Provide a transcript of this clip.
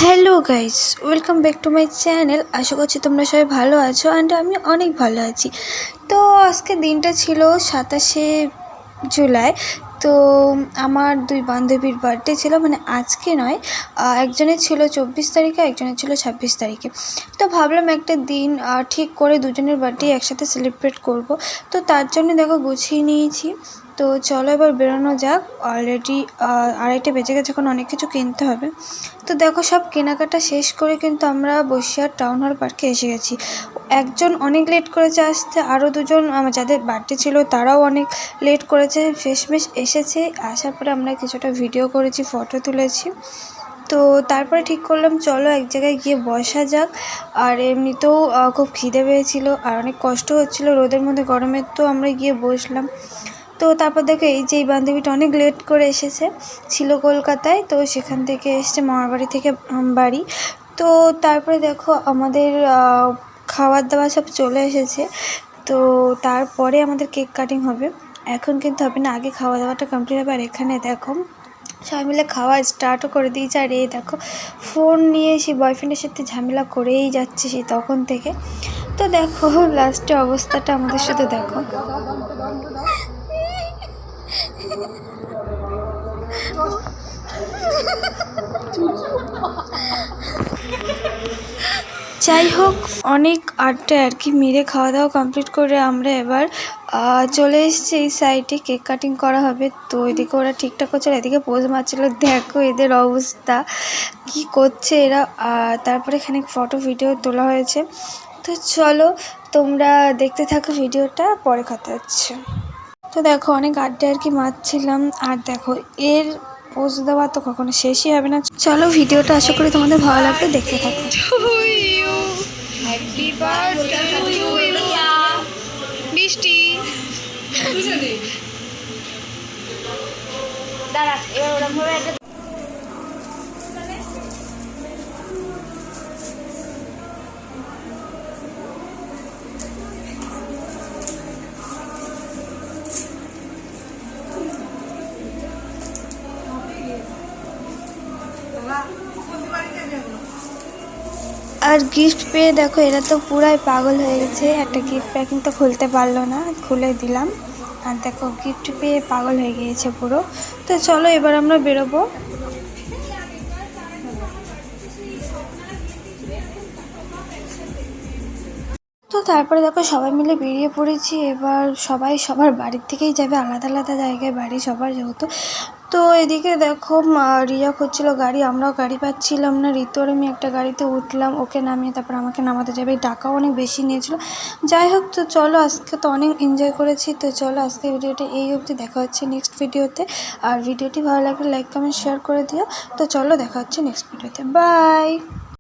Hello guys, welcome back to my channel. আশা করছি তোমরা সবাই ভালো আছো অ্যান্ড আমি অনেক ভালো আছি। তো আজকে দিনটা ছিল 27শে জুলাই। তো আমার দুই বান্ধবীর বার্থডে ছিল, মানে আজকে নয়, একজনের ছিল 24 তারিখে, একজনের ছিল 26 তারিখে। তো ভাবলাম একটা দিন ঠিক করে দুজনের বার্থডে একসাথে সেলিব্রেট করব। তো তার জন্য দেখো গুছিয়ে নিয়েছি। তো চলো এবার বেরোনো যাক। অলরেডি 2:30 বেজে গেছে, এখন অনেক কিছু কিনতে হবে। তো দেখো সব কেনাকাটা শেষ করে কিন্তু আমরা বসিরহাট টাউন হল পার্কে এসে গেছি। একজন অনেক লেট করেছে আসতে, আরও দুজন যাদের বার্থডে ছিল তারাও অনেক লেট করেছে, শেষমেশ এসেছে। আসার পরে আমরা কিছুটা ভিডিও করেছি, ফটো তুলেছি। তো তারপরে ঠিক করলাম চলো এক জায়গায় গিয়ে বসা যাক। আর এমনিতেও খুব খিদে পেয়েছিল আর অনেক কষ্ট হচ্ছিলো রোদের মধ্যে গরমে, তো আমরা গিয়ে বসলাম। তো তারপর দেখো এই যে এই বান্ধবীটা অনেক লেট করে এসেছে, ছিল কলকাতায়, তো সেখান থেকে এসছে মামার বাড়ি থেকে বাড়ি। তো তারপরে দেখো আমাদের খাবার দাবার সব চলে এসেছে। তো তারপরে আমাদের কেক কাটিং হবে, এখন কিন্তু হবে না, আগে খাওয়া দাওয়াটা কমপ্লিট হবে। আর এখানে দেখো সবাই মিলে খাওয়া স্টার্টও করে দিয়েছে। আর এই দেখো ফোন নিয়ে সেই বয়ফ্রেন্ডের সাথে ঝামেলা করেই যাচ্ছে সেই তখন থেকে। তো দেখো লাস্টে অবস্থাটা আমাদের সাথে দেখো। যাই হোক, অনেক আড্ডা আর কি মেরে খাওয়া দাওয়া কমপ্লিট করে আমরা এবার চলে এসেছি এই সাইডে, কেক কাটিং করা হবে। তো এদিকে ওরা ঠিকঠাক করছিল, এদিকে পোজ মারছিল। দেখো এদের অবস্থা কি করছে এরা। তারপরে এখানে ফটো ভিডিও তোলা হয়েছে। তো চলো তোমরা দেখতে থাকো ভিডিওটা, পরে কথা হচ্ছে। তো দেখো অনেক আড্ডা আর কি মারছিলাম। আর দেখো এর পোজ দেওয়া তো কখনো শেষই হবে না। চলো ভিডিওটা আশা করি তোমাদের ভালো লাগবে, দেখতে থাকো। বৃষ্টি দাঁড়া, এবার ওরকম ভাবে একটা আর গিফট পেয়ে দেখো এরা তো পুরাই পাগল হয়ে গেছে। একটা গিফট প্যাকিং তো খুলতে পারলো না, খুলে দিলাম। আর দেখো গিফট পেয়ে পাগল হয়ে গিয়েছে পুরো। তো চলো এবার আমরা বেরোবো। তো তারপরে দেখো সবাই মিলে বেরিয়ে পড়েছি। এবার সবাই সবার বাড়ির থেকেই যাবে, আলাদা আলাদা জায়গায় বাড়ি সবার যেহেতু। তো এদিকে দেখো রিয়া খুঁজছিল গাড়ি, আমরাও গাড়ি পাচ্ছিলাম না। ঋতু আর আমি একটা গাড়িতে উঠলাম, ওকে নামিয়ে তারপর আমাকে নামাতে যাবে। টাকাও অনেক বেশি নিয়েছিল। যাই হোক, তো চলো আজকে তো অনেক এনজয় করেছি। তো চলো আজকে ভিডিওটা এই অবধি, দেখা হচ্ছে নেক্সট ভিডিওতে। আর ভিডিওটি ভালো লাগলে লাইক কমেন্ট শেয়ার করে দিও। তো চলো দেখা হচ্ছে নেক্সট ভিডিওতে, বাই।